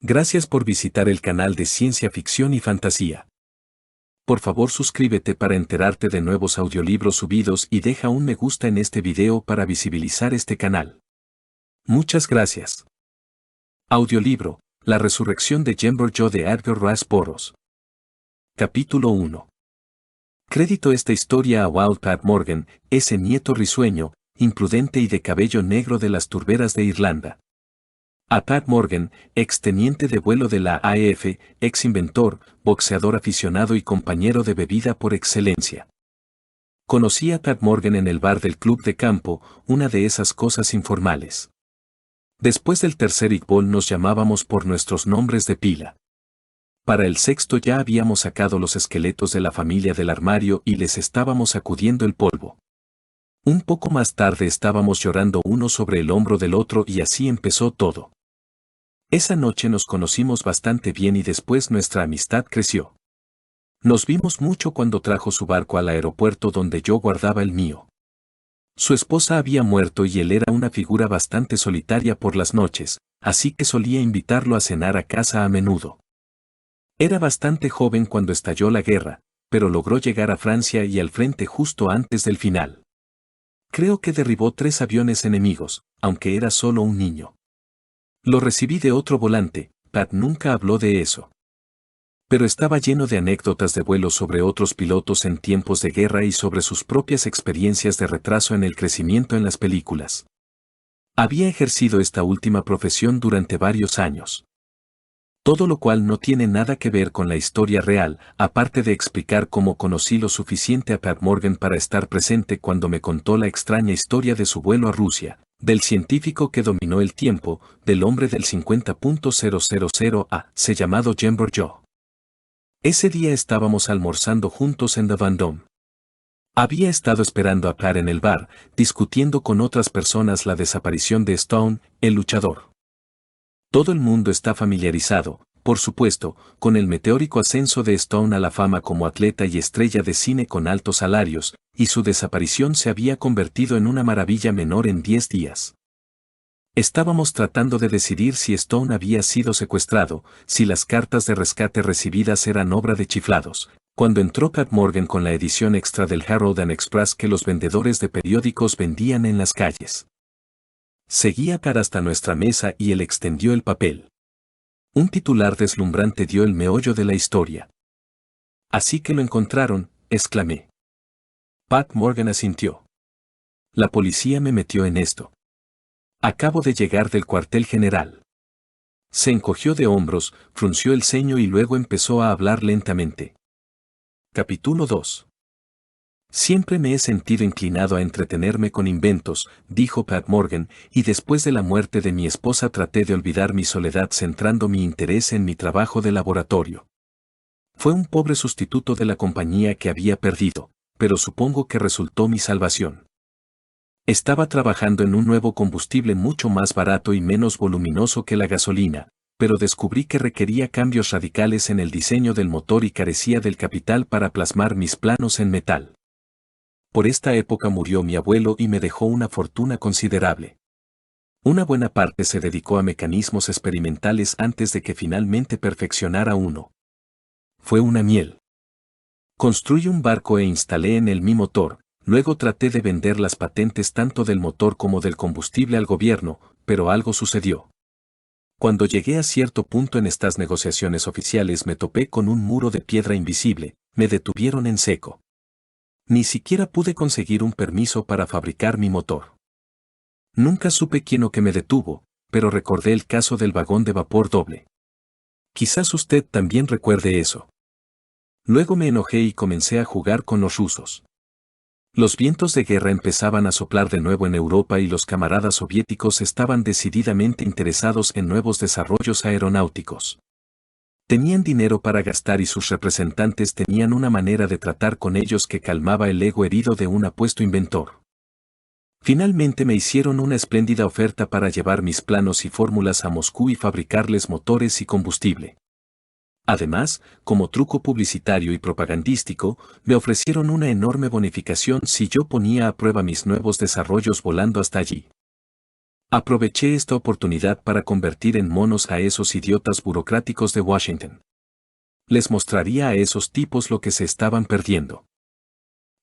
Gracias por visitar el canal de Ciencia Ficción y Fantasía. Por favor suscríbete para enterarte de nuevos audiolibros subidos y deja un me gusta en este video para visibilizar este canal. Muchas gracias. Audiolibro, La resurrección de Jember Joe de Edgar Rice Burroughs. Capítulo 1. Crédito esta historia a Wild Pat Morgan, ese nieto risueño, imprudente y de cabello negro de las turberas de Irlanda. A Pat Morgan, ex teniente de vuelo de la AEF, ex inventor, boxeador aficionado y compañero de bebida por excelencia. Conocí a Pat Morgan en el bar del club de campo, una de esas cosas informales. Después del tercer Iqbal nos llamábamos por nuestros nombres de pila. Para el sexto ya habíamos sacado los esqueletos de la familia del armario y les estábamos sacudiendo el polvo. Un poco más tarde estábamos llorando uno sobre el hombro del otro y así empezó todo. Esa noche nos conocimos bastante bien y después nuestra amistad creció. Nos vimos mucho cuando trajo su barco al aeropuerto donde yo guardaba el mío. Su esposa había muerto y él era una figura bastante solitaria por las noches, así que solía invitarlo a cenar a casa a menudo. Era bastante joven cuando estalló la guerra, pero logró llegar a Francia y al frente justo antes del final. Creo que derribó 3 aviones enemigos, aunque era solo un niño. Lo recibí de otro volante, Pat nunca habló de eso. Pero estaba lleno de anécdotas de vuelo sobre otros pilotos en tiempos de guerra y sobre sus propias experiencias de retraso en el crecimiento en las películas. Había ejercido esta última profesión durante varios años. Todo lo cual no tiene nada que ver con la historia real, aparte de explicar cómo conocí lo suficiente a Pat Morgan para estar presente cuando me contó la extraña historia de su vuelo a Rusia, del científico que dominó el tiempo, del hombre del 50.000 AC llamado Jember Joe. Ese día estábamos almorzando juntos en The Vendôme. Había estado esperando a Pat en el bar, discutiendo con otras personas la desaparición de Stone, el luchador. Todo el mundo está familiarizado, por supuesto, con el meteórico ascenso de Stone a la fama como atleta y estrella de cine con altos salarios, y su desaparición se había convertido en una maravilla menor en 10 días. Estábamos tratando de decidir si Stone había sido secuestrado, si las cartas de rescate recibidas eran obra de chiflados, cuando entró Pat Morgan con la edición extra del Herald and Express que los vendedores de periódicos vendían en las calles. Seguía Pat hasta nuestra mesa y él extendió el papel. Un titular deslumbrante dio el meollo de la historia. «Así que lo encontraron», exclamé. Pat Morgan asintió. «La policía me metió en esto. Acabo de llegar del cuartel general». Se encogió de hombros, frunció el ceño y luego empezó a hablar lentamente. Capítulo 2. Siempre me he sentido inclinado a entretenerme con inventos, dijo Pat Morgan, y después de la muerte de mi esposa traté de olvidar mi soledad centrando mi interés en mi trabajo de laboratorio. Fue un pobre sustituto de la compañía que había perdido, pero supongo que resultó mi salvación. Estaba trabajando en un nuevo combustible mucho más barato y menos voluminoso que la gasolina, pero descubrí que requería cambios radicales en el diseño del motor y carecía del capital para plasmar mis planos en metal. Por esta época murió mi abuelo y me dejó una fortuna considerable. Una buena parte se dedicó a mecanismos experimentales antes de que finalmente perfeccionara uno. Fue una miel. Construí un barco e instalé en él mi motor, luego traté de vender las patentes tanto del motor como del combustible al gobierno, pero algo sucedió. Cuando llegué a cierto punto en estas negociaciones oficiales me topé con un muro de piedra invisible, me detuvieron en seco. Ni siquiera pude conseguir un permiso para fabricar mi motor. Nunca supe quién o qué me detuvo, pero recordé el caso del vagón de vapor doble. Quizás usted también recuerde eso. Luego me enojé y comencé a jugar con los rusos. Los vientos de guerra empezaban a soplar de nuevo en Europa y los camaradas soviéticos estaban decididamente interesados en nuevos desarrollos aeronáuticos. Tenían dinero para gastar y sus representantes tenían una manera de tratar con ellos que calmaba el ego herido de un apuesto inventor. Finalmente me hicieron una espléndida oferta para llevar mis planos y fórmulas a Moscú y fabricarles motores y combustible. Además, como truco publicitario y propagandístico, me ofrecieron una enorme bonificación si yo ponía a prueba mis nuevos desarrollos volando hasta allí. Aproveché esta oportunidad para convertir en monos a esos idiotas burocráticos de Washington. Les mostraría a esos tipos lo que se estaban perdiendo.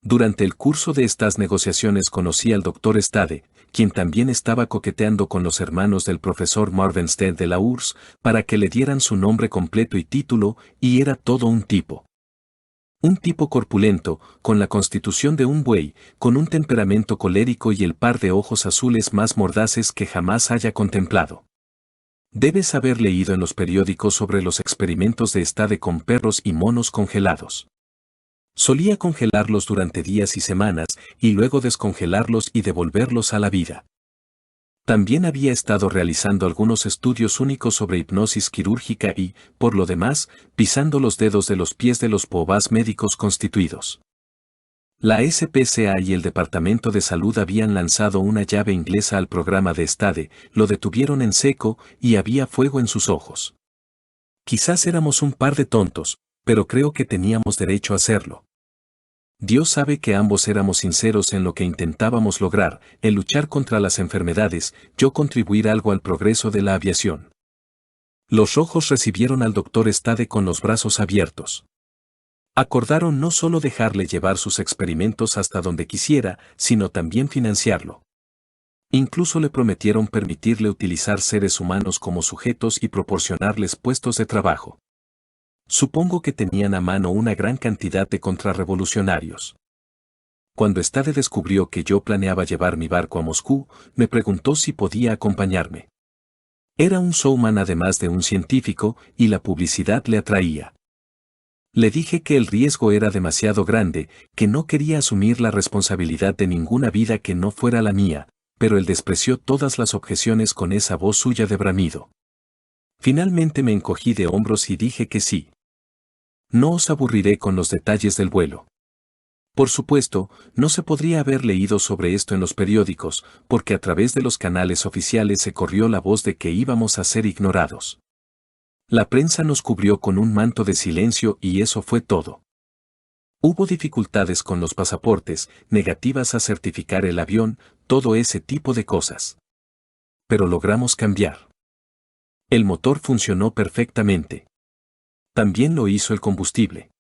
Durante el curso de estas negociaciones conocí al Dr. Stade, quien también estaba coqueteando con los hermanos del profesor Marvenstein de la URSS para que le dieran su nombre completo y título, y era todo un tipo. Un tipo corpulento, con la constitución de un buey, con un temperamento colérico y el par de ojos azules más mordaces que jamás haya contemplado. Debes haber leído en los periódicos sobre los experimentos de Stade con perros y monos congelados. Solía congelarlos durante días y semanas, y luego descongelarlos y devolverlos a la vida. También había estado realizando algunos estudios únicos sobre hipnosis quirúrgica y, por lo demás, pisando los dedos de los pies de los pobás médicos constituidos. La SPCA y el Departamento de Salud habían lanzado una llave inglesa al programa de Stade, lo detuvieron en seco y había fuego en sus ojos. Quizás éramos un par de tontos, pero creo que teníamos derecho a hacerlo. Dios sabe que ambos éramos sinceros en lo que intentábamos lograr, el luchar contra las enfermedades, yo contribuir algo al progreso de la aviación. Los rojos recibieron al Dr. Stade con los brazos abiertos. Acordaron no solo dejarle llevar sus experimentos hasta donde quisiera, sino también financiarlo. Incluso le prometieron permitirle utilizar seres humanos como sujetos y proporcionarles puestos de trabajo. Supongo que tenían a mano una gran cantidad de contrarrevolucionarios. Cuando Stade descubrió que yo planeaba llevar mi barco a Moscú, me preguntó si podía acompañarme. Era un showman además de un científico, y la publicidad le atraía. Le dije que el riesgo era demasiado grande, que no quería asumir la responsabilidad de ninguna vida que no fuera la mía, pero él despreció todas las objeciones con esa voz suya de bramido. Finalmente me encogí de hombros y dije que sí. No os aburriré con los detalles del vuelo. Por supuesto, no se podría haber leído sobre esto en los periódicos, porque a través de los canales oficiales se corrió la voz de que íbamos a ser ignorados. La prensa nos cubrió con un manto de silencio y eso fue todo. Hubo dificultades con los pasaportes, negativas a certificar el avión, todo ese tipo de cosas. Pero logramos cambiar. El motor funcionó perfectamente. También lo hizo el combustible.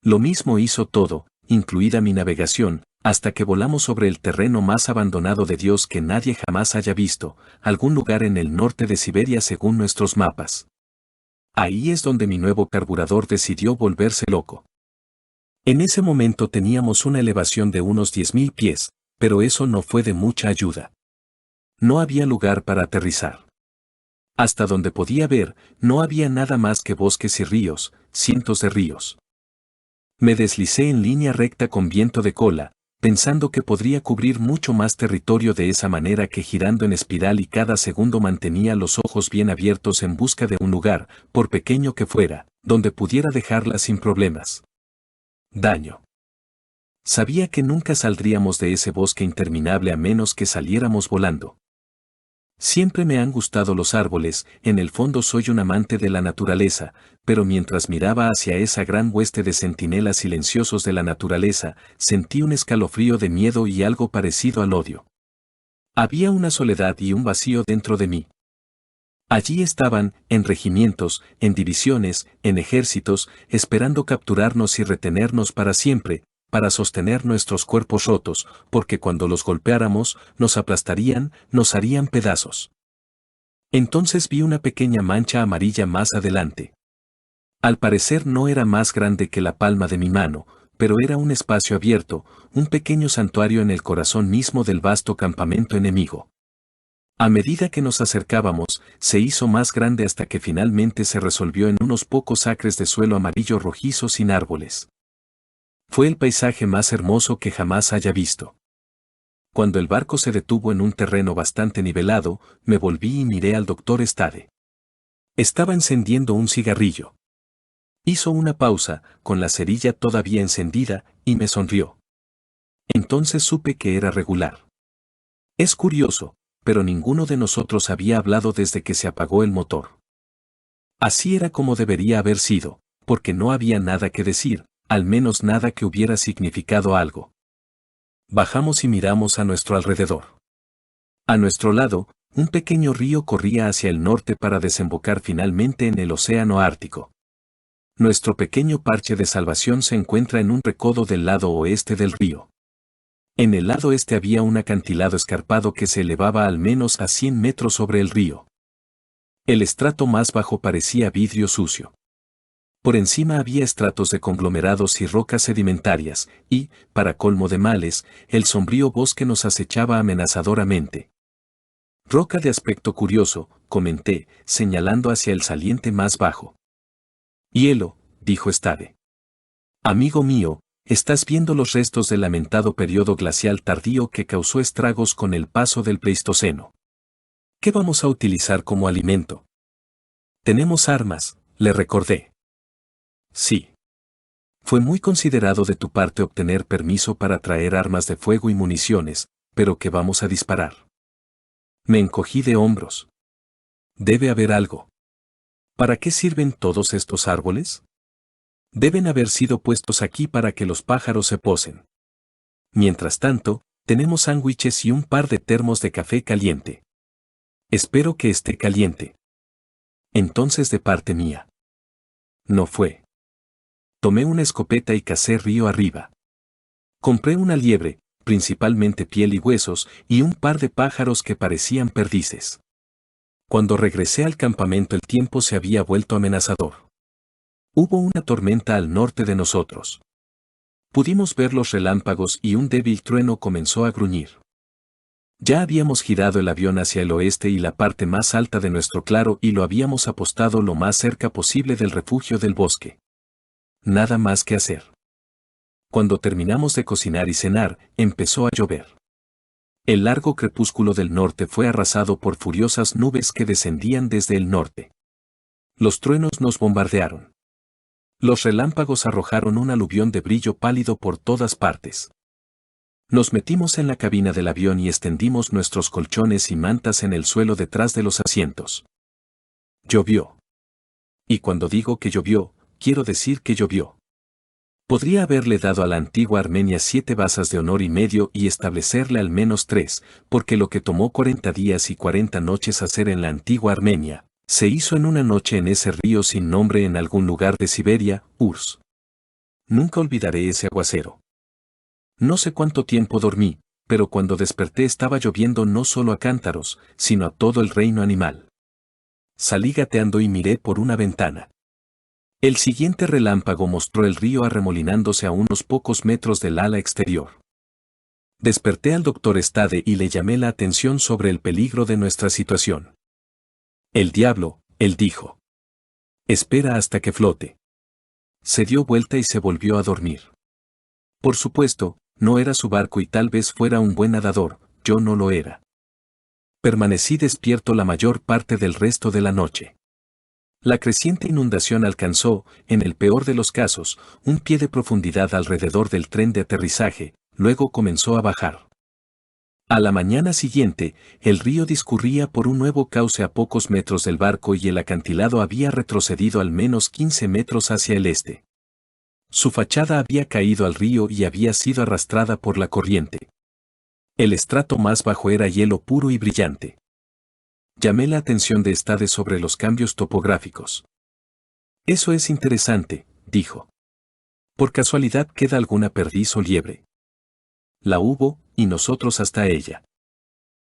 Lo mismo hizo todo, incluida mi navegación, hasta que volamos sobre el terreno más abandonado de Dios que nadie jamás haya visto, algún lugar en el norte de Siberia según nuestros mapas. Ahí es donde mi nuevo carburador decidió volverse loco. En ese momento teníamos una elevación de unos 10.000 pies, pero eso no fue de mucha ayuda. No había lugar para aterrizar. Hasta donde podía ver, no había nada más que bosques y ríos, cientos de ríos. Me deslicé en línea recta con viento de cola, pensando que podría cubrir mucho más territorio de esa manera que girando en espiral y cada segundo mantenía los ojos bien abiertos en busca de un lugar, por pequeño que fuera, donde pudiera dejarla sin problemas. Daño. Sabía que nunca saldríamos de ese bosque interminable a menos que saliéramos volando. Siempre me han gustado los árboles, en el fondo soy un amante de la naturaleza, pero mientras miraba hacia esa gran hueste de centinelas silenciosos de la naturaleza, sentí un escalofrío de miedo y algo parecido al odio. Había una soledad y un vacío dentro de mí. Allí estaban, en regimientos, en divisiones, en ejércitos, esperando capturarnos y retenernos para siempre, para sostener nuestros cuerpos rotos, porque cuando los golpeáramos, nos aplastarían, nos harían pedazos. Entonces vi una pequeña mancha amarilla más adelante. Al parecer no era más grande que la palma de mi mano, pero era un espacio abierto, un pequeño santuario en el corazón mismo del vasto campamento enemigo. A medida que nos acercábamos, se hizo más grande hasta que finalmente se resolvió en unos pocos acres de suelo amarillo rojizo sin árboles. Fue el paisaje más hermoso que jamás haya visto. Cuando el barco se detuvo en un terreno bastante nivelado, me volví y miré al Dr. Stade. Estaba encendiendo un cigarrillo. Hizo una pausa, con la cerilla todavía encendida, y me sonrió. Entonces supe que era regular. Es curioso, pero ninguno de nosotros había hablado desde que se apagó el motor. Así era como debería haber sido, porque no había nada que decir, al menos nada que hubiera significado algo. Bajamos y miramos a nuestro alrededor. A nuestro lado, Un pequeño río corría hacia el norte para desembocar finalmente en el océano Ártico. Nuestro pequeño parche de salvación se encuentra en un recodo del lado oeste del río. En el lado este había un acantilado escarpado que se elevaba al menos a 100 metros sobre el río. El estrato más bajo parecía vidrio sucio. Por encima había estratos de conglomerados y rocas sedimentarias, y, para colmo de males, el sombrío bosque nos acechaba amenazadoramente. Roca de aspecto curioso, comenté, señalando hacia el saliente más bajo. Hielo, dijo Stade. Amigo mío, estás viendo los restos del lamentado periodo glacial tardío que causó estragos con el paso del Pleistoceno. ¿Qué vamos a utilizar como alimento? Tenemos armas, le recordé. Sí. Fue muy considerado de tu parte obtener permiso para traer armas de fuego y municiones, pero ¿qué vamos a disparar? Me encogí de hombros. Debe haber algo. ¿Para qué sirven todos estos árboles? Deben haber sido puestos aquí para que los pájaros se posen. Mientras tanto, tenemos sándwiches y un par de termos de café caliente. Espero que esté caliente. Entonces de parte mía. No fue. Tomé una escopeta y cacé río arriba. Compré una liebre, principalmente piel y huesos, y un par de pájaros que parecían perdices. Cuando regresé al campamento el tiempo se había vuelto amenazador. Hubo una tormenta al norte de nosotros. Pudimos ver los relámpagos y un débil trueno comenzó a gruñir. Ya habíamos girado el avión hacia el oeste y la parte más alta de nuestro claro y lo habíamos apostado lo más cerca posible del refugio del bosque. Nada más que hacer. Cuando terminamos de cocinar y cenar, empezó a llover. El largo crepúsculo del norte fue arrasado por furiosas nubes que descendían desde el norte. Los truenos nos bombardearon. Los relámpagos arrojaron un aluvión de brillo pálido por todas partes. Nos metimos en la cabina del avión y extendimos nuestros colchones y mantas en el suelo detrás de los asientos. Llovió. Y cuando digo que llovió, quiero decir que llovió. Podría haberle dado a la antigua Armenia 7 basas de honor y medio y establecerle al menos 3, porque lo que tomó 40 días y 40 noches hacer en la antigua Armenia, se hizo en una noche en ese río sin nombre en algún lugar de Siberia, Urs. Nunca olvidaré ese aguacero. No sé cuánto tiempo dormí, pero cuando desperté estaba lloviendo no solo a cántaros, sino a todo el reino animal. Salí gateando y miré por una ventana. El siguiente relámpago mostró el río arremolinándose a unos pocos metros del ala exterior. Desperté al doctor Stade y le llamé la atención sobre el peligro de nuestra situación. El diablo, él dijo. Espera hasta que flote. Se dio vuelta y se volvió a dormir. Por supuesto, no era su barco y tal vez fuera un buen nadador, yo no lo era. Permanecí despierto la mayor parte del resto de la noche. La creciente inundación alcanzó, en el peor de los casos, un pie de profundidad alrededor del tren de aterrizaje, luego comenzó a bajar. A la mañana siguiente, el río discurría por un nuevo cauce a pocos metros del barco y el acantilado había retrocedido al menos 15 metros hacia el este. Su fachada había caído al río y había sido arrastrada por la corriente. El estrato más bajo era hielo puro y brillante. Llamé la atención de Stade sobre los cambios topográficos. Eso es interesante, dijo. ¿Por casualidad queda alguna perdiz o liebre? La hubo, y nosotros hasta ella.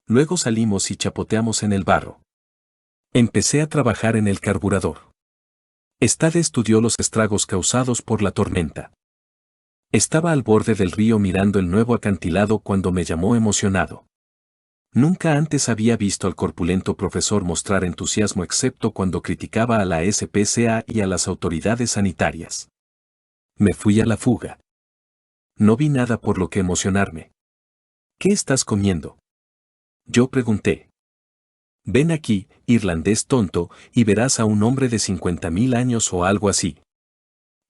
Luego salimos y chapoteamos en el barro. Empecé a trabajar en el carburador. Stade estudió los estragos causados por la tormenta. Estaba al borde del río mirando el nuevo acantilado cuando me llamó emocionado. Nunca antes había visto al corpulento profesor mostrar entusiasmo excepto cuando criticaba a la SPCA y a las autoridades sanitarias. Me fui a la fuga. No vi nada por lo que emocionarme. ¿Qué estás comiendo? Yo pregunté. Ven aquí, irlandés tonto, y verás a un hombre de 50.000 años o algo así.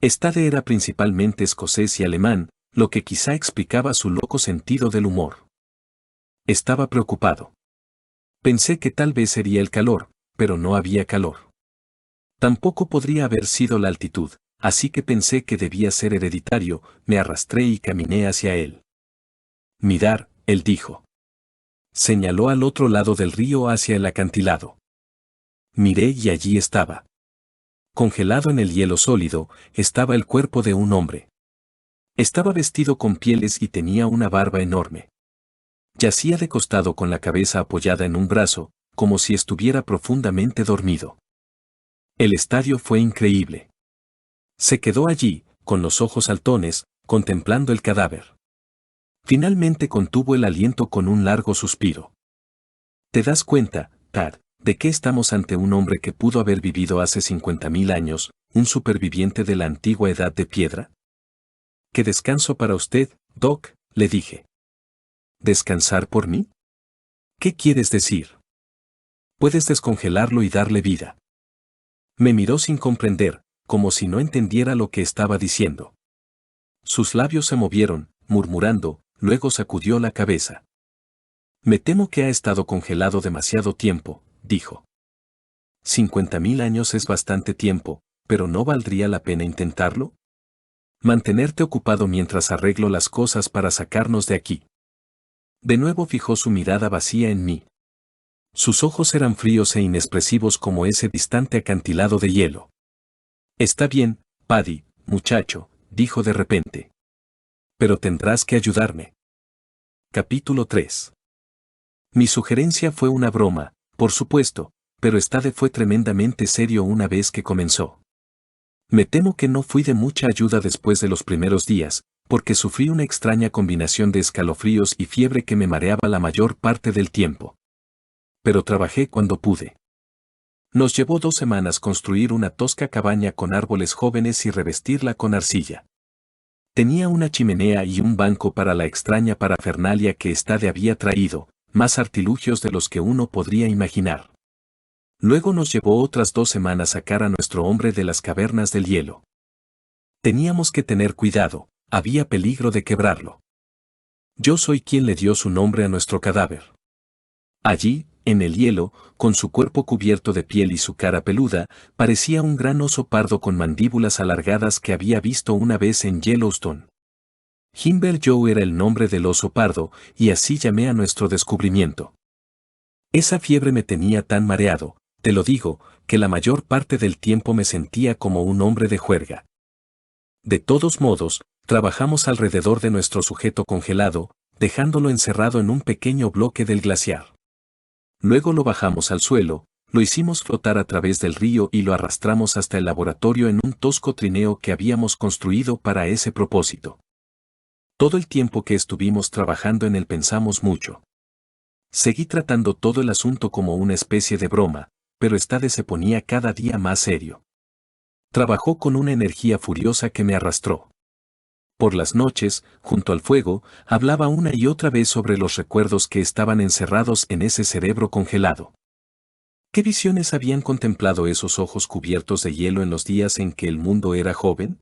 Stade era principalmente escocés y alemán, lo que quizá explicaba su loco sentido del humor. Estaba preocupado. Pensé que tal vez sería el calor, pero no había calor. Tampoco podría haber sido la altitud, así que pensé que debía ser hereditario, me arrastré y caminé hacia él. Midar, él dijo. Señaló al otro lado del río hacia el acantilado. Miré y allí estaba. Congelado en el hielo sólido, estaba el cuerpo de un hombre. Estaba vestido con pieles y tenía una barba enorme. Yacía de costado con la cabeza apoyada en un brazo, como si estuviera profundamente dormido. El estadio fue increíble. Se quedó allí, con los ojos saltones, contemplando el cadáver. Finalmente contuvo el aliento con un largo suspiro. ¿Te das cuenta, Tad, de que estamos ante un hombre que pudo haber vivido hace 50.000 años, un superviviente de la antigua edad de piedra? «¿Qué descanso para usted, Doc?», le dije. «¿Descansar por mí? ¿Qué quieres decir? Puedes descongelarlo y darle vida». Me miró sin comprender, como si no entendiera lo que estaba diciendo. Sus labios se movieron, murmurando, luego sacudió la cabeza. «Me temo que ha estado congelado demasiado tiempo», dijo. 50.000 años es bastante tiempo, pero ¿no valdría la pena intentarlo? Mantenerte ocupado mientras arreglo las cosas para sacarnos de aquí. De nuevo fijó su mirada vacía en mí. Sus ojos eran fríos e inexpresivos como ese distante acantilado de hielo. «Está bien, Paddy, muchacho», dijo de repente. «Pero tendrás que ayudarme». Capítulo 3. Mi sugerencia fue una broma, por supuesto, pero Stade fue tremendamente serio una vez que comenzó. Me temo que no fui de mucha ayuda después de los primeros días, porque sufrí una extraña combinación de escalofríos y fiebre que me mareaba la mayor parte del tiempo. Pero trabajé cuando pude. Nos llevó 2 semanas construir una tosca cabaña con árboles jóvenes y revestirla con arcilla. Tenía una chimenea y un banco para la extraña parafernalia que Stade había traído, más artilugios de los que uno podría imaginar. Luego nos llevó otras 2 semanas sacar a nuestro hombre de las cavernas del hielo. Teníamos que tener cuidado, había peligro de quebrarlo. Yo soy quien le dio su nombre a nuestro cadáver. Allí, en el hielo, con su cuerpo cubierto de piel y su cara peluda, parecía un gran oso pardo con mandíbulas alargadas que había visto una vez en Yellowstone. Himber Joe era el nombre del oso pardo, y así llamé a nuestro descubrimiento. Esa fiebre me tenía tan mareado, te lo digo, que la mayor parte del tiempo me sentía como un hombre de juerga. De todos modos, trabajamos alrededor de nuestro sujeto congelado, dejándolo encerrado en un pequeño bloque del glaciar. Luego lo bajamos al suelo, lo hicimos flotar a través del río y lo arrastramos hasta el laboratorio en un tosco trineo que habíamos construido para ese propósito. Todo el tiempo que estuvimos trabajando en él pensamos mucho. Seguí tratando todo el asunto como una especie de broma, pero Stade se ponía cada día más serio. Trabajó con una energía furiosa que me arrastró. Por las noches, junto al fuego, hablaba una y otra vez sobre los recuerdos que estaban encerrados en ese cerebro congelado. ¿Qué visiones habían contemplado esos ojos cubiertos de hielo en los días en que el mundo era joven?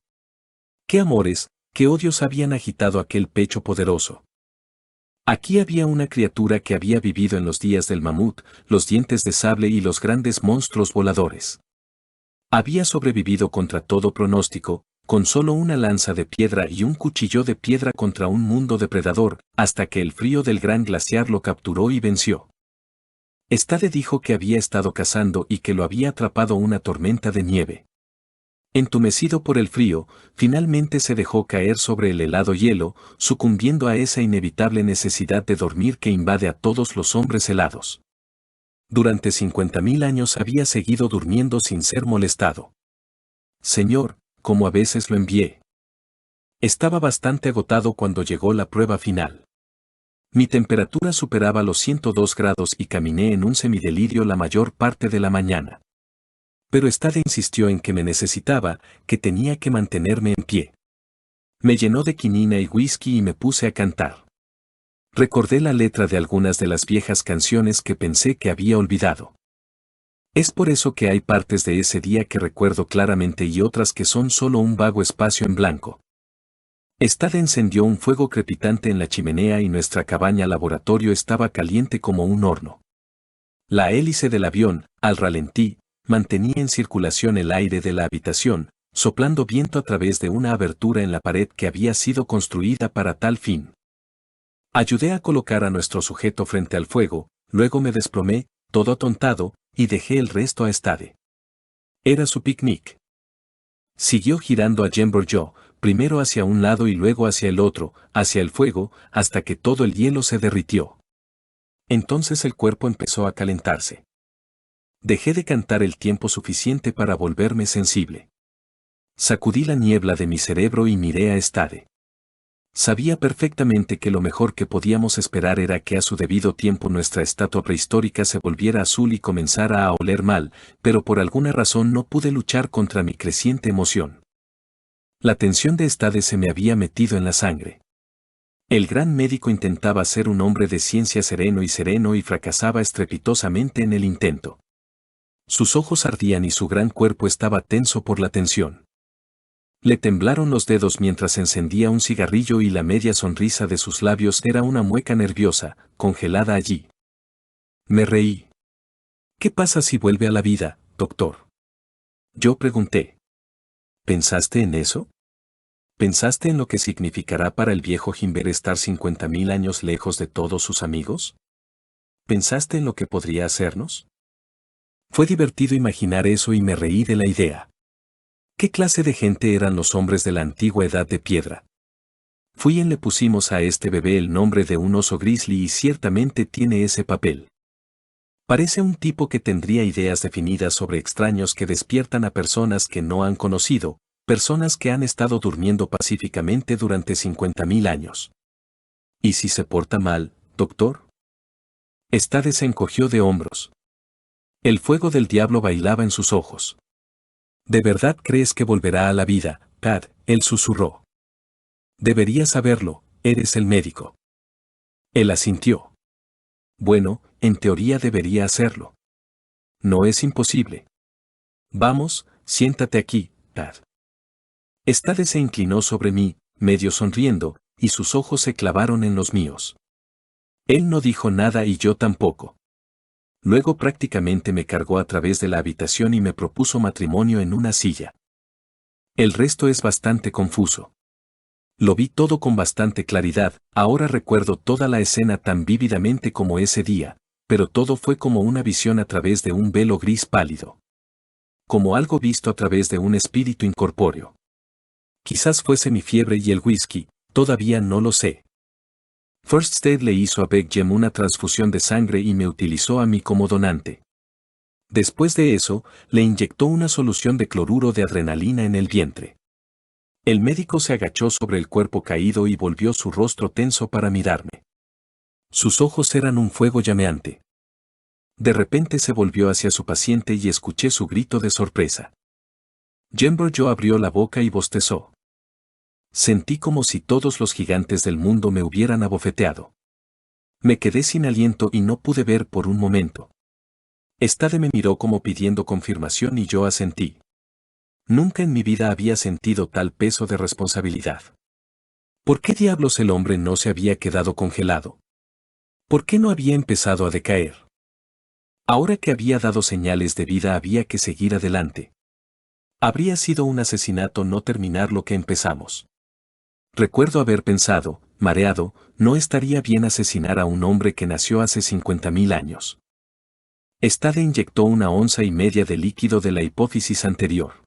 ¿Qué amores, qué odios habían agitado aquel pecho poderoso? Aquí había una criatura que había vivido en los días del mamut, los dientes de sable y los grandes monstruos voladores. Había sobrevivido contra todo pronóstico, con solo una lanza de piedra y un cuchillo de piedra contra un mundo depredador, hasta que el frío del gran glaciar lo capturó y venció. Stade dijo que había estado cazando y que lo había atrapado una tormenta de nieve. Entumecido por el frío, finalmente se dejó caer sobre el helado hielo, sucumbiendo a esa inevitable necesidad de dormir que invade a todos los hombres helados. Durante 50.000 años había seguido durmiendo sin ser molestado. Señor, como a veces lo envié. Estaba bastante agotado cuando llegó la prueba final. Mi temperatura superaba los 102 grados y caminé en un semidelirio la mayor parte de la mañana. Pero Stade insistió en que me necesitaba, que tenía que mantenerme en pie. Me llenó de quinina y whisky y me puse a cantar. Recordé la letra de algunas de las viejas canciones que pensé que había olvidado. Es por eso que hay partes de ese día que recuerdo claramente y otras que son solo un vago espacio en blanco. Stade encendió un fuego crepitante en la chimenea y nuestra cabaña laboratorio estaba caliente como un horno. La hélice del avión, al ralentí, mantenía en circulación el aire de la habitación, soplando viento a través de una abertura en la pared que había sido construida para tal fin. Ayudé a colocar a nuestro sujeto frente al fuego, luego me desplomé, todo atontado, y dejé el resto a Stade. Era su picnic. Siguió girando a Jean Bourgeois, primero hacia un lado y luego hacia el otro, hacia el fuego, hasta que todo el hielo se derritió. Entonces el cuerpo empezó a calentarse. Dejé de cantar el tiempo suficiente para volverme sensible. Sacudí la niebla de mi cerebro y miré a Stade. Sabía perfectamente que lo mejor que podíamos esperar era que a su debido tiempo nuestra estatua prehistórica se volviera azul y comenzara a oler mal, pero por alguna razón no pude luchar contra mi creciente emoción. La tensión de Stade se me había metido en la sangre. El gran médico intentaba ser un hombre de ciencia sereno y fracasaba estrepitosamente en el intento. Sus ojos ardían y su gran cuerpo estaba tenso por la tensión. Le temblaron los dedos mientras encendía un cigarrillo y la media sonrisa de sus labios era una mueca nerviosa, congelada allí. Me reí. ¿Qué pasa si vuelve a la vida, doctor? Yo pregunté. ¿Pensaste en eso? ¿Pensaste en lo que significará para el viejo Jimber estar 50.000 años lejos de todos sus amigos? ¿Pensaste en lo que podría hacernos? Fue divertido imaginar eso y me reí de la idea. ¿Qué clase de gente eran los hombres de la antigua edad de piedra? Fui en le pusimos a este bebé el nombre de un oso grizzly y ciertamente tiene ese papel. Parece un tipo que tendría ideas definidas sobre extraños que despiertan a personas que no han conocido, personas que han estado durmiendo pacíficamente durante 50.000 años. ¿Y si se porta mal, doctor? Stade se encogió de hombros. El fuego del diablo bailaba en sus ojos. ¿De verdad crees que volverá a la vida, Pat? Él susurró. Deberías saberlo, eres el médico. Él asintió. Bueno, en teoría debería hacerlo. No es imposible. Vamos, siéntate aquí, Pat. Stade se inclinó sobre mí, medio sonriendo, y sus ojos se clavaron en los míos. Él no dijo nada y yo tampoco. Luego prácticamente me cargó a través de la habitación y me propuso matrimonio en una silla. El resto es bastante confuso. Lo vi todo con bastante claridad, ahora recuerdo toda la escena tan vívidamente como ese día, pero todo fue como una visión a través de un velo gris pálido. Como algo visto a través de un espíritu incorpóreo. Quizás fuese mi fiebre y el whisky, todavía no lo sé. First State le hizo a Beckham una transfusión de sangre y me utilizó a mí como donante. Después de eso, le inyectó una solución de cloruro de adrenalina en el vientre. El médico se agachó sobre el cuerpo caído y volvió su rostro tenso para mirarme. Sus ojos eran un fuego llameante. De repente se volvió hacia su paciente y escuché su grito de sorpresa. Jean Bourgeois abrió la boca y bostezó. Sentí como si todos los gigantes del mundo me hubieran abofeteado. Me quedé sin aliento y no pude ver por un momento. Stade me miró como pidiendo confirmación y yo asentí. Nunca en mi vida había sentido tal peso de responsabilidad. ¿Por qué diablos el hombre no se había quedado congelado? ¿Por qué no había empezado a decaer? Ahora que había dado señales de vida había que seguir adelante. Habría sido un asesinato no terminar lo que empezamos. Recuerdo haber pensado, mareado, no estaría bien asesinar a un hombre que nació hace 50.000 años. Stade inyectó 1,5 onzas de líquido de la hipófisis anterior.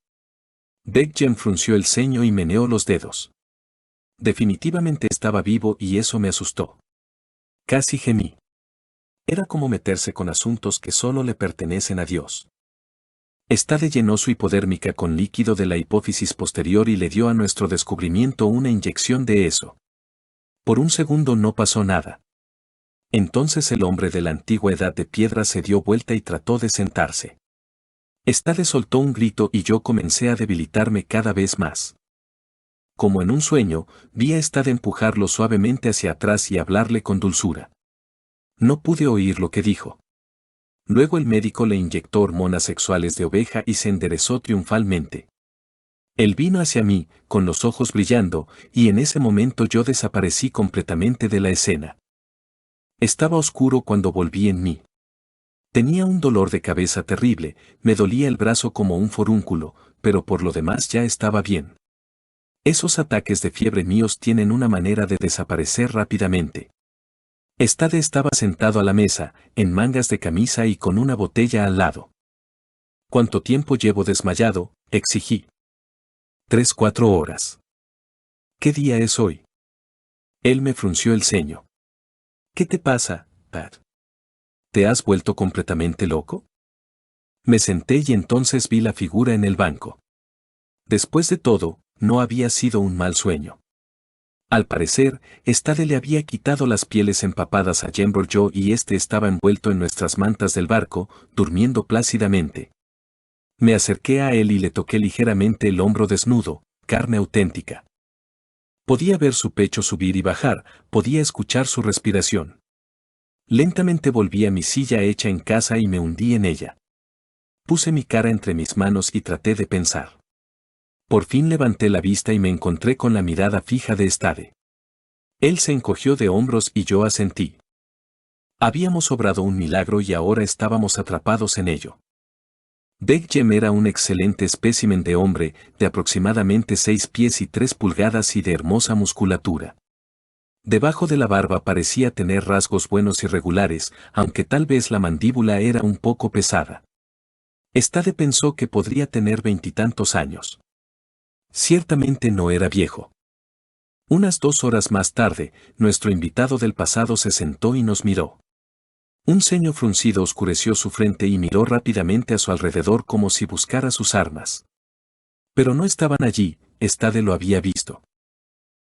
Beckham frunció el ceño y meneó los dedos. Definitivamente estaba vivo y eso me asustó. Casi gemí. Era como meterse con asuntos que solo le pertenecen a Dios. Stade llenó su hipodérmica con líquido de la hipófisis posterior y le dio a nuestro descubrimiento una inyección de eso. Por un segundo no pasó nada. Entonces el hombre de la antigua edad de piedra se dio vuelta y trató de sentarse. Stade soltó un grito y yo comencé a debilitarme cada vez más. Como en un sueño, vi a Stade empujarlo suavemente hacia atrás y hablarle con dulzura. No pude oír lo que dijo. Luego el médico le inyectó hormonas sexuales de oveja y se enderezó triunfalmente. Él vino hacia mí, con los ojos brillando, y en ese momento yo desaparecí completamente de la escena. Estaba oscuro cuando volví en mí. Tenía un dolor de cabeza terrible, me dolía el brazo como un forúnculo, pero por lo demás ya estaba bien. Esos ataques de fiebre míos tienen una manera de desaparecer rápidamente. Stade estaba sentado a la mesa, en mangas de camisa y con una botella al lado. ¿Cuánto tiempo llevo desmayado?, exigí. 3-4 horas. ¿Qué día es hoy? Él me frunció el ceño. ¿Qué te pasa, Pat? ¿Te has vuelto completamente loco? Me senté y entonces vi la figura en el banco. Después de todo, no había sido un mal sueño. Al parecer, Stade le había quitado las pieles empapadas a Jean-Borgeau y este estaba envuelto en nuestras mantas del barco, durmiendo plácidamente. Me acerqué a él y le toqué ligeramente el hombro desnudo, carne auténtica. Podía ver su pecho subir y bajar, podía escuchar su respiración. Lentamente volví a mi silla hecha en casa y me hundí en ella. Puse mi cara entre mis manos y traté de pensar. Por fin levanté la vista y me encontré con la mirada fija de Stade. Él se encogió de hombros y yo asentí. Habíamos obrado un milagro y ahora estábamos atrapados en ello. Beg Jem era un excelente espécimen de hombre, de aproximadamente 6 pies y 3 pulgadas y de hermosa musculatura. Debajo de la barba parecía tener rasgos buenos y regulares, aunque tal vez la mandíbula era un poco pesada. Stade pensó que podría tener 20 y tantos años. Ciertamente no era viejo. Unas 2 horas más tarde, nuestro invitado del pasado se sentó y nos miró. Un ceño fruncido oscureció su frente y miró rápidamente a su alrededor como si buscara sus armas. Pero no estaban allí, Stade lo había visto.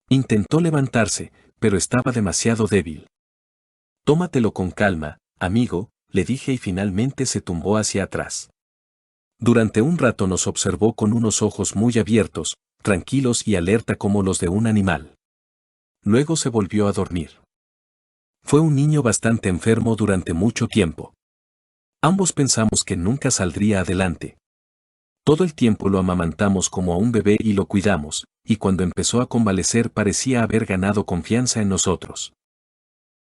Intentó levantarse, pero estaba demasiado débil. Tómatelo con calma, amigo, le dije y finalmente se tumbó hacia atrás. Durante un rato nos observó con unos ojos muy abiertos, tranquilos y alerta como los de un animal. Luego se volvió a dormir. Fue un niño bastante enfermo durante mucho tiempo. Ambos pensamos que nunca saldría adelante. Todo el tiempo lo amamantamos como a un bebé y lo cuidamos, y cuando empezó a convalecer parecía haber ganado confianza en nosotros.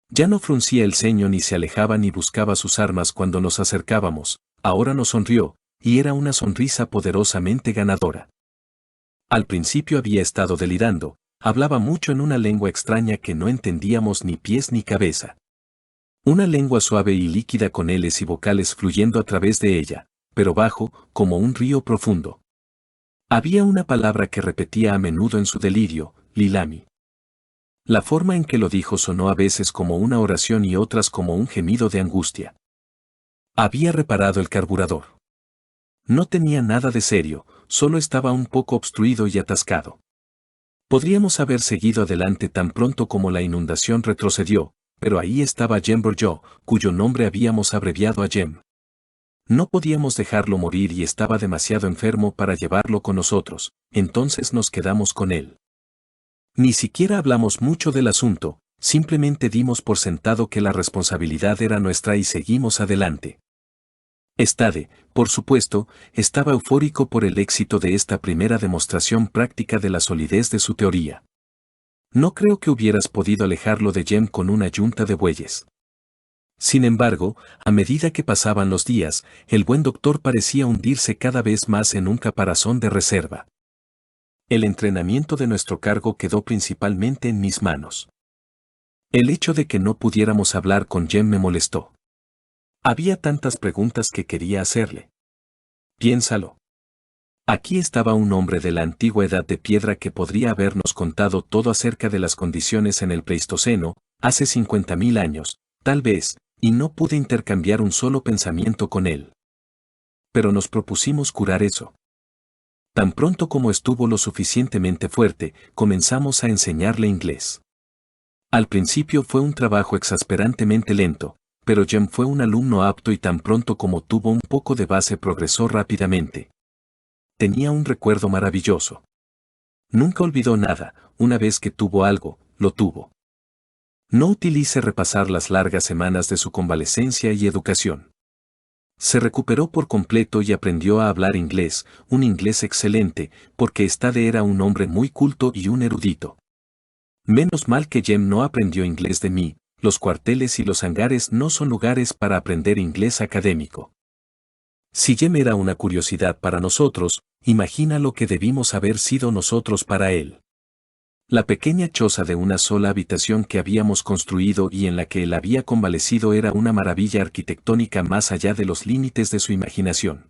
Ya no fruncía el ceño ni se alejaba ni buscaba sus armas cuando nos acercábamos, ahora nos sonrió, y era una sonrisa poderosamente ganadora. Al principio había estado delirando, hablaba mucho en una lengua extraña que no entendíamos ni pies ni cabeza. Una lengua suave y líquida con L's y vocales fluyendo a través de ella, pero bajo, como un río profundo. Había una palabra que repetía a menudo en su delirio, Lilami. La forma en que lo dijo sonó a veces como una oración y otras como un gemido de angustia. Había reparado el carburador. No tenía nada de serio, solo estaba un poco obstruido y atascado. Podríamos haber seguido adelante tan pronto como la inundación retrocedió, pero ahí estaba Jean-Borgeau, cuyo nombre habíamos abreviado a Jem. No podíamos dejarlo morir y estaba demasiado enfermo para llevarlo con nosotros, entonces nos quedamos con él. Ni siquiera hablamos mucho del asunto, simplemente dimos por sentado que la responsabilidad era nuestra y seguimos adelante. Stade, por supuesto, estaba eufórico por el éxito de esta primera demostración práctica de la solidez de su teoría. No creo que hubieras podido alejarlo de Jem con una yunta de bueyes. Sin embargo, a medida que pasaban los días, el buen doctor parecía hundirse cada vez más en un caparazón de reserva. El entrenamiento de nuestro cargo quedó principalmente en mis manos. El hecho de que no pudiéramos hablar con Jem me molestó. Había tantas preguntas que quería hacerle. Piénsalo. Aquí estaba un hombre de la antigua edad de piedra que podría habernos contado todo acerca de las condiciones en el Pleistoceno, hace 50.000 años, tal vez, y no pude intercambiar un solo pensamiento con él. Pero nos propusimos curar eso. Tan pronto como estuvo lo suficientemente fuerte, comenzamos a enseñarle inglés. Al principio fue un trabajo exasperantemente lento, pero Jem fue un alumno apto y tan pronto como tuvo un poco de base progresó rápidamente. Tenía un recuerdo maravilloso. Nunca olvidó nada, una vez que tuvo algo, lo tuvo. No utilice repasar las largas semanas de su convalecencia y educación. Se recuperó por completo y aprendió a hablar inglés, un inglés excelente, porque Stade era un hombre muy culto y un erudito. Menos mal que Jem no aprendió inglés de mí, los cuarteles y los hangares no son lugares para aprender inglés académico. Si Jem era una curiosidad para nosotros, imagina lo que debimos haber sido nosotros para él. La pequeña choza de una sola habitación que habíamos construido y en la que él había convalecido era una maravilla arquitectónica más allá de los límites de su imaginación.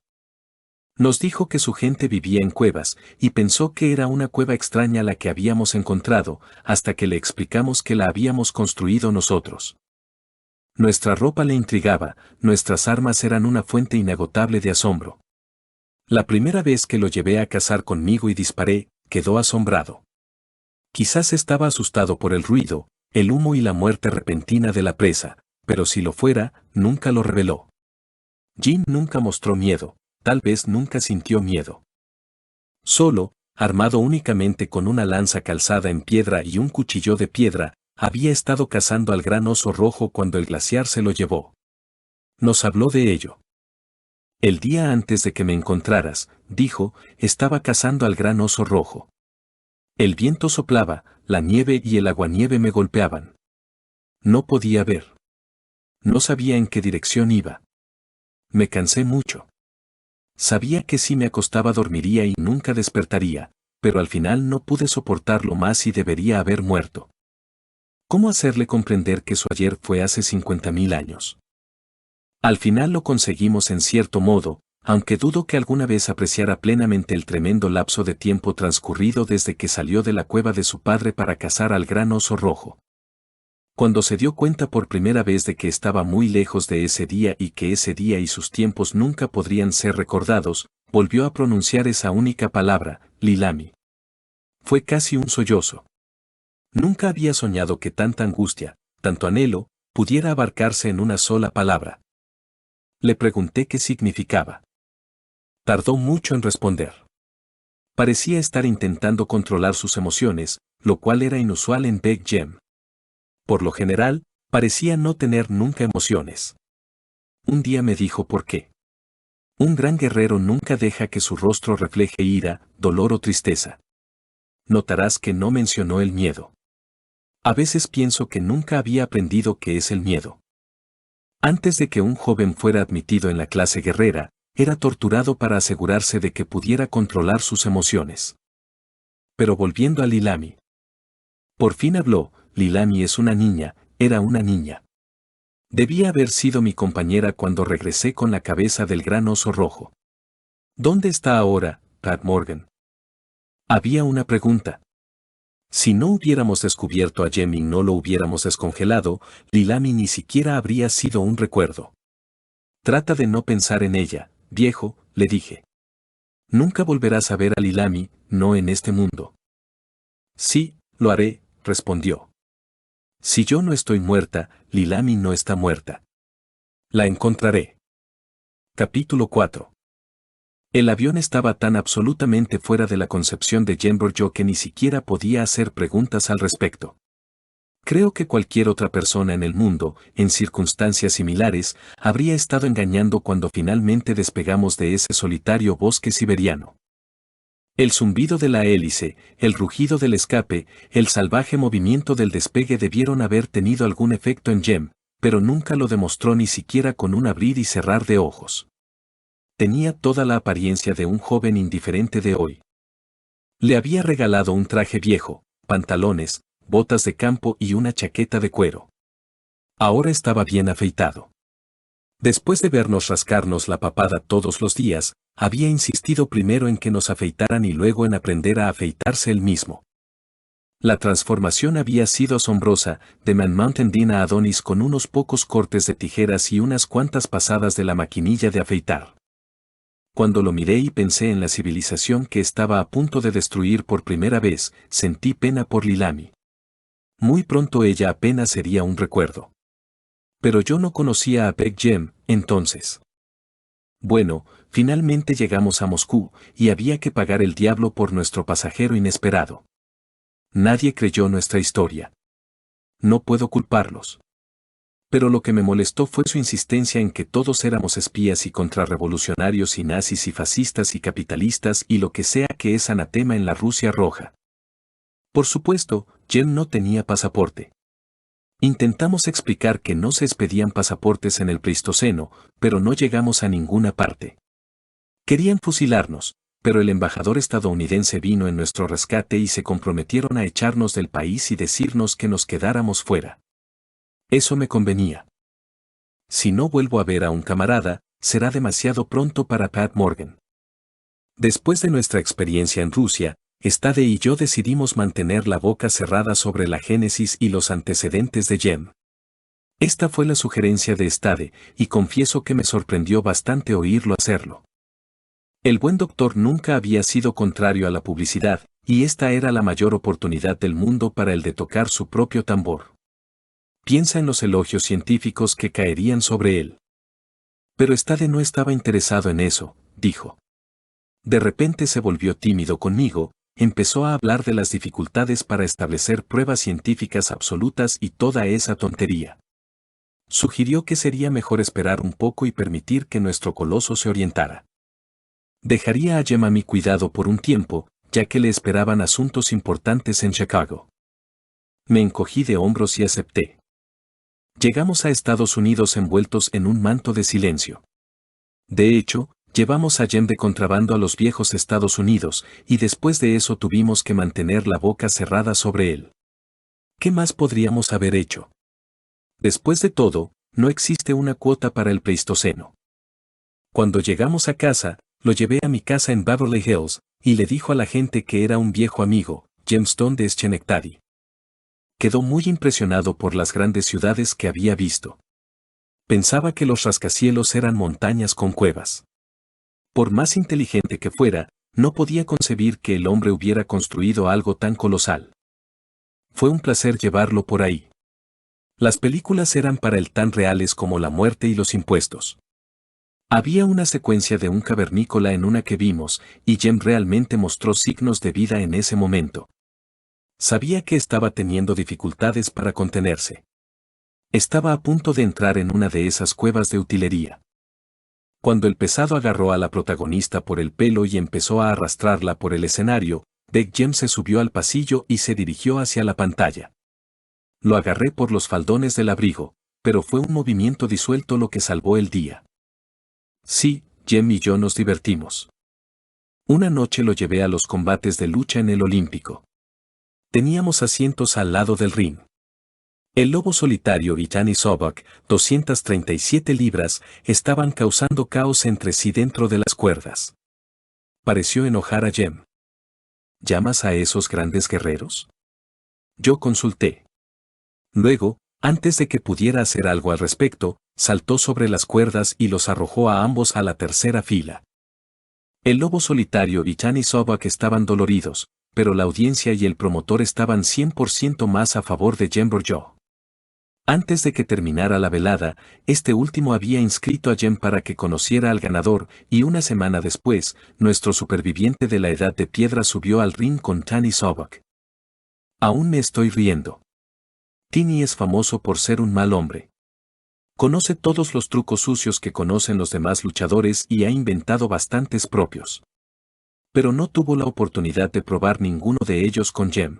Nos dijo que su gente vivía en cuevas, y pensó que era una cueva extraña la que habíamos encontrado, hasta que le explicamos que la habíamos construido nosotros. Nuestra ropa le intrigaba, nuestras armas eran una fuente inagotable de asombro. La primera vez que lo llevé a cazar conmigo y disparé, quedó asombrado. Quizás estaba asustado por el ruido, el humo y la muerte repentina de la presa, pero si lo fuera, nunca lo reveló. Jim nunca mostró miedo, tal vez nunca sintió miedo. Solo, armado únicamente con una lanza calzada en piedra y un cuchillo de piedra, había estado cazando al gran oso rojo cuando el glaciar se lo llevó. Nos habló de ello. El día antes de que me encontraras, dijo, estaba cazando al gran oso rojo. El viento soplaba, la nieve y el aguanieve me golpeaban. No podía ver. No sabía en qué dirección iba. Me cansé mucho. Sabía que si me acostaba dormiría y nunca despertaría, pero al final no pude soportarlo más y debería haber muerto. ¿Cómo hacerle comprender que su ayer fue hace 50.000 años? Al final lo conseguimos en cierto modo, aunque dudo que alguna vez apreciara plenamente el tremendo lapso de tiempo transcurrido desde que salió de la cueva de su padre para cazar al gran oso rojo. Cuando se dio cuenta por primera vez de que estaba muy lejos de ese día y que ese día y sus tiempos nunca podrían ser recordados, volvió a pronunciar esa única palabra, Lilami. Fue casi un sollozo. Nunca había soñado que tanta angustia, tanto anhelo, pudiera abarcarse en una sola palabra. Le pregunté qué significaba. Tardó mucho en responder. Parecía estar intentando controlar sus emociones, lo cual era inusual en Beg Jem. Por lo general, parecía no tener nunca emociones. Un día me dijo por qué. Un gran guerrero nunca deja que su rostro refleje ira, dolor o tristeza. Notarás que no mencionó el miedo. A veces pienso que nunca había aprendido qué es el miedo. Antes de que un joven fuera admitido en la clase guerrera, era torturado para asegurarse de que pudiera controlar sus emociones. Pero volviendo a Lilami. Por fin habló, Lilami es una niña, era una niña. Debía haber sido mi compañera cuando regresé con la cabeza del gran oso rojo. ¿Dónde está ahora, Pat Morgan? Había una pregunta. Si no hubiéramos descubierto a Jem y no lo hubiéramos descongelado, Lilami ni siquiera habría sido un recuerdo. Trata de no pensar en ella, viejo, le dije. Nunca volverás a ver a Lilami, no en este mundo. Sí, lo haré, respondió. Si yo no estoy muerta, Lilami no está muerta. La encontraré. Capítulo 4. El avión estaba tan absolutamente fuera de la concepción de Jemberjo que ni siquiera podía hacer preguntas al respecto. Creo que cualquier otra persona en el mundo, en circunstancias similares, habría estado engañando cuando finalmente despegamos de ese solitario bosque siberiano. El zumbido de la hélice, el rugido del escape, el salvaje movimiento del despegue debieron haber tenido algún efecto en Jem, pero nunca lo demostró ni siquiera con un abrir y cerrar de ojos. Tenía toda la apariencia de un joven indiferente de hoy. Le había regalado un traje viejo, pantalones, botas de campo y una chaqueta de cuero. Ahora estaba bien afeitado. Después de vernos rascarnos la papada todos los días, había insistido primero en que nos afeitaran y luego en aprender a afeitarse él mismo. La transformación había sido asombrosa, de Man Mountain Dean a Adonis con unos pocos cortes de tijeras y unas cuantas pasadas de la maquinilla de afeitar. Cuando lo miré y pensé en la civilización que estaba a punto de destruir por primera vez, sentí pena por Lilami. Muy pronto ella apenas sería un recuerdo. Pero yo no conocía a Beg Jem, entonces. Bueno, finalmente llegamos a Moscú, y había que pagar el diablo por nuestro pasajero inesperado. Nadie creyó nuestra historia. No puedo culparlos. Pero lo que me molestó fue su insistencia en que todos éramos espías y contrarrevolucionarios y nazis y fascistas y capitalistas y lo que sea que es anatema en la Rusia roja. Por supuesto, Jem no tenía pasaporte. Intentamos explicar que no se expedían pasaportes en el Pleistoceno, pero no llegamos a ninguna parte. Querían fusilarnos, pero el embajador estadounidense vino en nuestro rescate y se comprometieron a echarnos del país y decirnos que nos quedáramos fuera. Eso me convenía. Si no vuelvo a ver a un camarada, será demasiado pronto para Pat Morgan. Después de nuestra experiencia en Rusia, Stade y yo decidimos mantener la boca cerrada sobre la génesis y los antecedentes de Jem. Esta fue la sugerencia de Stade, y confieso que me sorprendió bastante oírlo hacerlo. El buen doctor nunca había sido contrario a la publicidad, y esta era la mayor oportunidad del mundo para el de tocar su propio tambor. Piensa en los elogios científicos que caerían sobre él. Pero Stade no estaba interesado en eso, dijo. De repente se volvió tímido conmigo, empezó a hablar de las dificultades para establecer pruebas científicas absolutas y toda esa tontería. Sugirió que sería mejor esperar un poco y permitir que nuestro coloso se orientara. Dejaría a Jem a mi cuidado por un tiempo, ya que le esperaban asuntos importantes en Chicago. Me encogí de hombros y acepté. Llegamos a Estados Unidos envueltos en un manto de silencio. De hecho, llevamos a Jem de contrabando a los viejos Estados Unidos, y después de eso tuvimos que mantener la boca cerrada sobre él. ¿Qué más podríamos haber hecho? Después de todo, no existe una cuota para el Pleistoceno. Cuando llegamos a casa, lo llevé a mi casa en Beverly Hills, y le dijo a la gente que era un viejo amigo, Jem Stone de Schenectady. Quedó muy impresionado por las grandes ciudades que había visto. Pensaba que los rascacielos eran montañas con cuevas. Por más inteligente que fuera, no podía concebir que el hombre hubiera construido algo tan colosal. Fue un placer llevarlo por ahí. Las películas eran para él tan reales como la muerte y los impuestos. Había una secuencia de un cavernícola en una que vimos, y Jem realmente mostró signos de vida en ese momento. Sabía que estaba teniendo dificultades para contenerse. Estaba a punto de entrar en una de esas cuevas de utilería. Cuando el pesado agarró a la protagonista por el pelo y empezó a arrastrarla por el escenario, Big Jem se subió al pasillo y se dirigió hacia la pantalla. Lo agarré por los faldones del abrigo, pero fue un movimiento disuelto lo que salvó el día. Sí, Jem y yo nos divertimos. Una noche lo llevé a los combates de lucha en el Olímpico. Teníamos asientos al lado del ring. El lobo solitario y Danny Sobak, 237 libras, estaban causando caos entre sí dentro de las cuerdas. Pareció enojar a Jem. ¿Llamas a esos grandes guerreros? Yo consulté. Luego, antes de que pudiera hacer algo al respecto, saltó sobre las cuerdas y los arrojó a ambos a la tercera fila. El lobo solitario y Danny Sobak estaban doloridos, pero la audiencia y el promotor estaban 100% más a favor de Jem Bourgeois. Antes de que terminara la velada, este último había inscrito a Jem para que conociera al ganador, y una semana después, nuestro superviviente de la Edad de Piedra subió al ring con Danny Sobak. Aún me estoy riendo. Tini es famoso por ser un mal hombre. Conoce todos los trucos sucios que conocen los demás luchadores y ha inventado bastantes propios. Pero no tuvo la oportunidad de probar ninguno de ellos con Jem.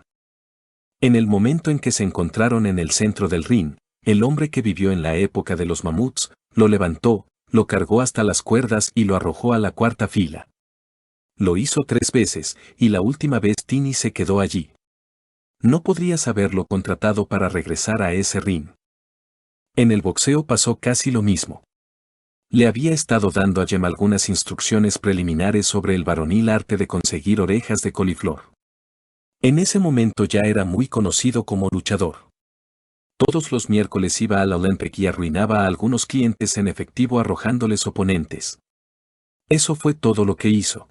En el momento en que se encontraron en el centro del ring, el hombre que vivió en la época de los mamuts, lo levantó, lo cargó hasta las cuerdas y lo arrojó a la cuarta fila. Lo hizo 3 veces, y la última vez Tini se quedó allí. No podrías haberlo contratado para regresar a ese ring. En el boxeo pasó casi lo mismo. Le había estado dando a Jem algunas instrucciones preliminares sobre el varonil arte de conseguir orejas de coliflor. En ese momento ya era muy conocido como luchador. Todos los miércoles iba al Olympic y arruinaba a algunos clientes en efectivo arrojándoles oponentes. Eso fue todo lo que hizo.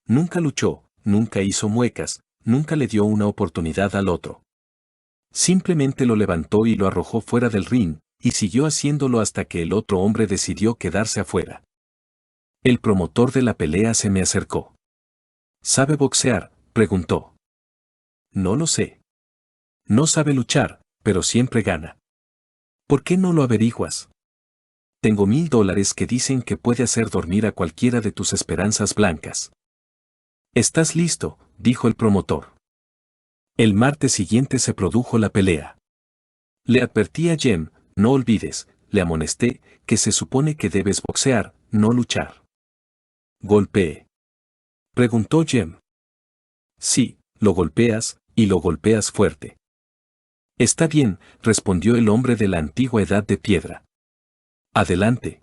Nunca luchó, nunca hizo muecas, nunca le dio una oportunidad al otro. Simplemente lo levantó y lo arrojó fuera del ring, y siguió haciéndolo hasta que el otro hombre decidió quedarse afuera. El promotor de la pelea se me acercó. ¿Sabe boxear?, preguntó. No lo sé. No sabe luchar, pero siempre gana. ¿Por qué no lo averiguas? Tengo $1000 que dicen que puede hacer dormir a cualquiera de tus esperanzas blancas. ¿Estás listo?, dijo el promotor. El martes siguiente se produjo la pelea. Le advertí a Jem, no olvides, le amonesté, que se supone que debes boxear, no luchar. Golpeé. Preguntó Jem. Sí, lo golpeas, y lo golpeas fuerte. Está bien, respondió el hombre de la antigua edad de piedra. Adelante.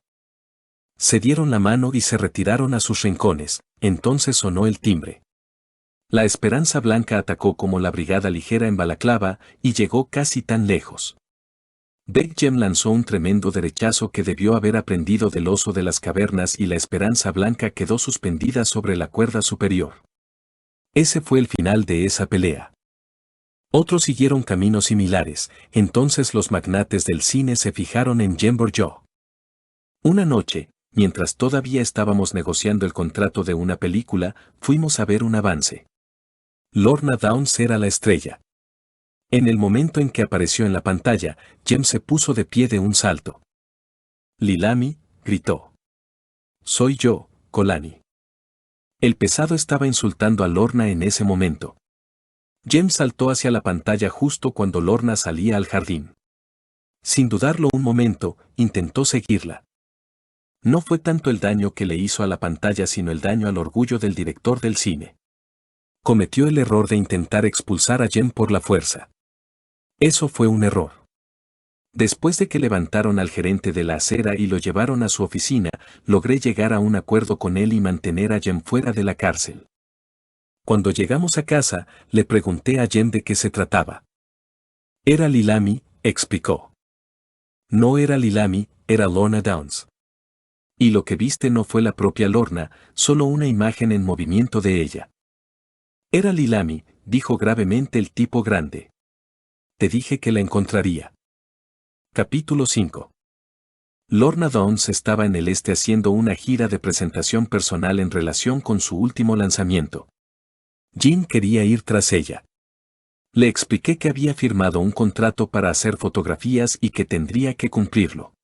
Se dieron la mano y se retiraron a sus rincones, entonces sonó el timbre. La Esperanza Blanca atacó como la brigada ligera en Balaclava y llegó casi tan lejos. Big Jem lanzó un tremendo derechazo que debió haber aprendido del oso de las cavernas y la Esperanza Blanca quedó suspendida sobre la cuerda superior. Ese fue el final de esa pelea. Otros siguieron caminos similares, entonces los magnates del cine se fijaron en Jem Bourgeois. Una noche, mientras todavía estábamos negociando el contrato de una película, fuimos a ver un avance. Lorna Downs era la estrella. En el momento en que apareció en la pantalla, Jem se puso de pie de un salto. Lilami, gritó. Soy yo, Colani. El pesado estaba insultando a Lorna en ese momento. Jem saltó hacia la pantalla justo cuando Lorna salía al jardín. Sin dudarlo un momento, intentó seguirla. No fue tanto el daño que le hizo a la pantalla sino el daño al orgullo del director del cine. Cometió el error de intentar expulsar a Jem por la fuerza. Eso fue un error. Después de que levantaron al gerente de la acera y lo llevaron a su oficina, logré llegar a un acuerdo con él y mantener a Jem fuera de la cárcel. Cuando llegamos a casa, le pregunté a Jem de qué se trataba. Era Lilami, explicó. No era Lilami, era Lorna Downs. Y lo que viste no fue la propia Lorna, solo una imagen en movimiento de ella. Era Lilami, dijo gravemente el tipo grande. Te dije que la encontraría. Capítulo 5. Lorna Downs estaba en el este haciendo una gira de presentación personal en relación con su último lanzamiento. Jim quería ir tras ella. Le expliqué que había firmado un contrato para hacer fotografías y que tendría que cumplirlo.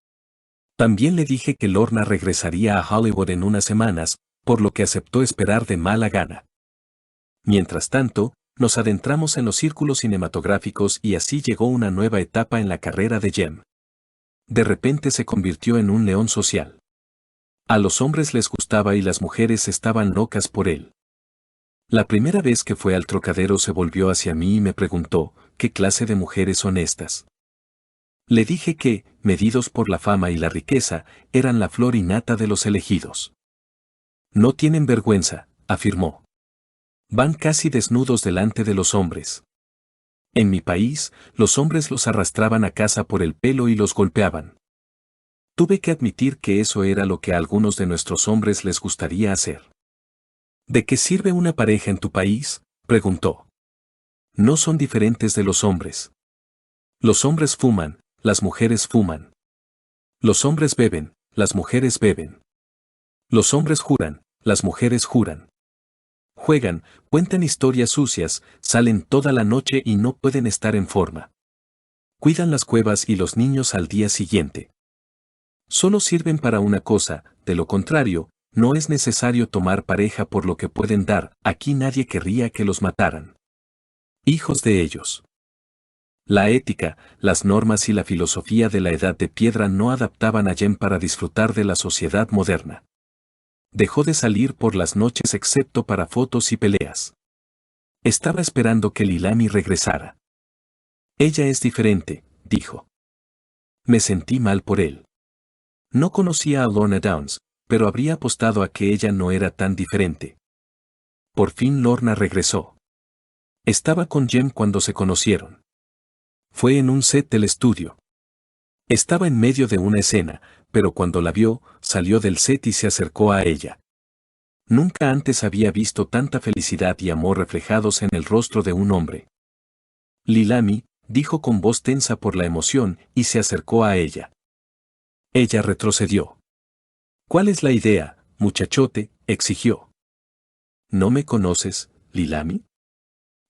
También le dije que Lorna regresaría a Hollywood en unas semanas, por lo que aceptó esperar de mala gana. Mientras tanto, nos adentramos en los círculos cinematográficos y así llegó una nueva etapa en la carrera de Jem. De repente se convirtió en un león social. A los hombres les gustaba y las mujeres estaban locas por él. La primera vez que fue al Trocadero se volvió hacia mí y me preguntó, ¿qué clase de mujeres son estas? Le dije que, medidos por la fama y la riqueza, eran la flor innata de los elegidos. No tienen vergüenza, afirmó. Van casi desnudos delante de los hombres. En mi país, los hombres los arrastraban a casa por el pelo y los golpeaban. Tuve que admitir que eso era lo que a algunos de nuestros hombres les gustaría hacer. ¿De qué sirve una pareja en tu país?, preguntó. No son diferentes de los hombres. Los hombres fuman, las mujeres fuman. Los hombres beben, las mujeres beben. Los hombres juran, las mujeres juran. Juegan, cuentan historias sucias, salen toda la noche y no pueden estar en forma. Cuidan las cuevas y los niños al día siguiente. Solo sirven para una cosa, de lo contrario, no es necesario tomar pareja por lo que pueden dar, aquí nadie querría que los mataran. Hijos de ellos. La ética, las normas y la filosofía de la edad de piedra no adaptaban a Jem para disfrutar de la sociedad moderna. Dejó de salir por las noches excepto para fotos y peleas. Estaba esperando que Lilami regresara. Ella es diferente, dijo. Me sentí mal por él. No conocía a Lorna Downs, pero habría apostado a que ella no era tan diferente. Por fin Lorna regresó. Estaba con Jem cuando se conocieron. Fue en un set del estudio. Estaba en medio de una escena, pero cuando la vio, salió del set y se acercó a ella. Nunca antes había visto tanta felicidad y amor reflejados en el rostro de un hombre. Lilami, dijo con voz tensa por la emoción, y se acercó a ella. Ella retrocedió. ¿Cuál es la idea, muchachote?, exigió. ¿No me conoces, Lilami?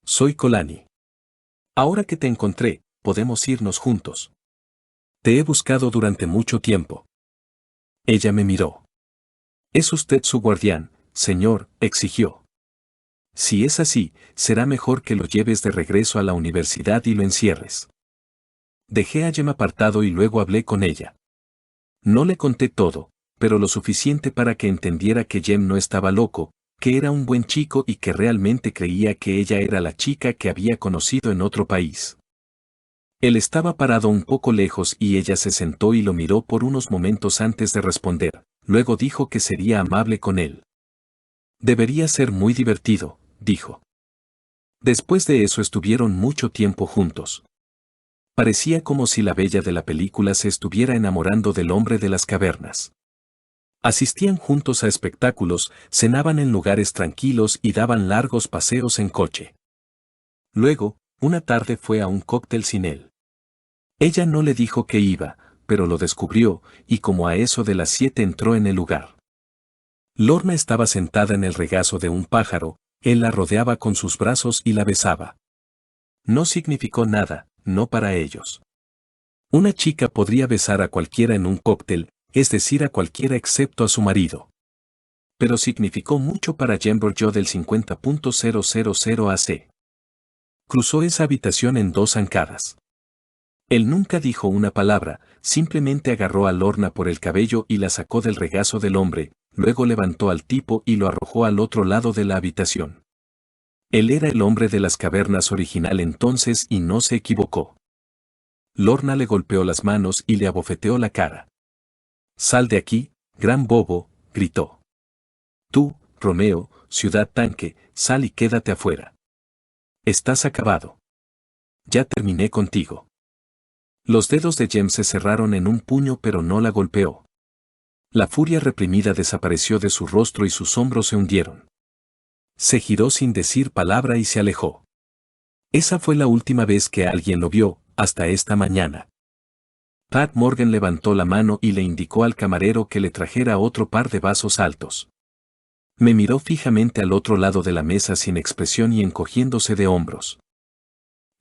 Soy Colani. Ahora que te encontré, podemos irnos juntos. Te he buscado durante mucho tiempo. Ella me miró. ¿Es usted su guardián, señor?, exigió. Si es así, será mejor que lo lleves de regreso a la universidad y lo encierres. Dejé a Jem apartado y luego hablé con ella. No le conté todo, pero lo suficiente para que entendiera que Jem no estaba loco, que era un buen chico y que realmente creía que ella era la chica que había conocido en otro país. Él estaba parado un poco lejos y ella se sentó y lo miró por unos momentos antes de responder, luego dijo que sería amable con él. Debería ser muy divertido, dijo. Después de eso estuvieron mucho tiempo juntos. Parecía como si la bella de la película se estuviera enamorando del hombre de las cavernas. Asistían juntos a espectáculos, cenaban en lugares tranquilos y daban largos paseos en coche. Luego, una tarde fue a un cóctel sin él. Ella no le dijo que iba, pero lo descubrió, y como a eso de las 7 entró en el lugar. Lorna estaba sentada en el regazo de un pájaro, él la rodeaba con sus brazos y la besaba. No significó nada, no para ellos. Una chica podría besar a cualquiera en un cóctel, es decir, a cualquiera excepto a su marido. Pero significó mucho para Jember Joe del 50.000 AC. Cruzó esa habitación en 2 zancadas. Él nunca dijo una palabra, simplemente agarró a Lorna por el cabello y la sacó del regazo del hombre, luego levantó al tipo y lo arrojó al otro lado de la habitación. Él era el hombre de las cavernas original entonces y no se equivocó. Lorna le golpeó las manos y le abofeteó la cara. «Sal de aquí, gran bobo», gritó. «Tú, Romeo, ciudad tanque, sal y quédate afuera. Estás acabado. Ya terminé contigo». Los dedos de Jem se cerraron en un puño pero no la golpeó. La furia reprimida desapareció de su rostro y sus hombros se hundieron. Se giró sin decir palabra y se alejó. Esa fue la última vez que alguien lo vio, hasta esta mañana. Pat Morgan levantó la mano y le indicó al camarero que le trajera otro par de vasos altos. Me miró fijamente al otro lado de la mesa sin expresión y encogiéndose de hombros.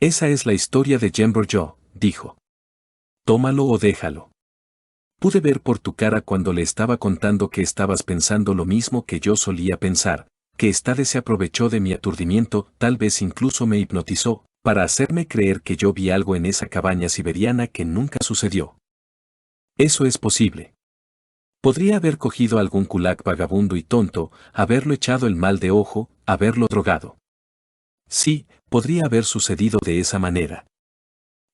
«Esa es la historia de Jember Joe», dijo. «Tómalo o déjalo. Pude ver por tu cara cuando le estaba contando que estabas pensando lo mismo que yo solía pensar, que esta vez se aprovechó de mi aturdimiento, tal vez incluso me hipnotizó, para hacerme creer que yo vi algo en esa cabaña siberiana que nunca sucedió. Eso es posible. Podría haber cogido algún kulak vagabundo y tonto, haberlo echado el mal de ojo, haberlo drogado. Sí, podría haber sucedido de esa manera.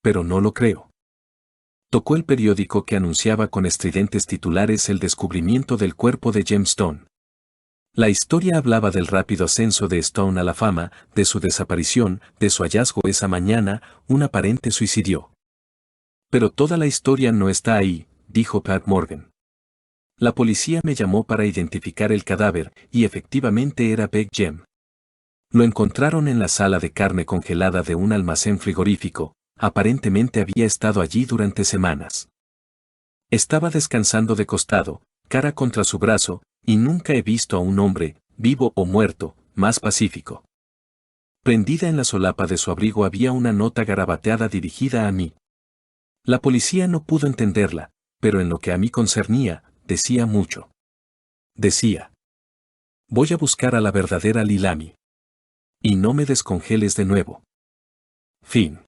Pero no lo creo». Tocó el periódico que anunciaba con estridentes titulares el descubrimiento del cuerpo de Jem Stone. La historia hablaba del rápido ascenso de Stone a la fama, de su desaparición, de su hallazgo esa mañana, un aparente suicidio. «Pero toda la historia no está ahí», dijo Pat Morgan. «La policía me llamó para identificar el cadáver, y efectivamente era Big Jem. Lo encontraron en la sala de carne congelada de un almacén frigorífico. Aparentemente había estado allí durante semanas. Estaba descansando de costado, cara contra su brazo, y nunca he visto a un hombre, vivo o muerto, más pacífico. Prendida en la solapa de su abrigo había una nota garabateada dirigida a mí. La policía no pudo entenderla, pero en lo que a mí concernía, decía mucho. Decía: «Voy a buscar a la verdadera Lilami. Y no me descongeles de nuevo». Fin.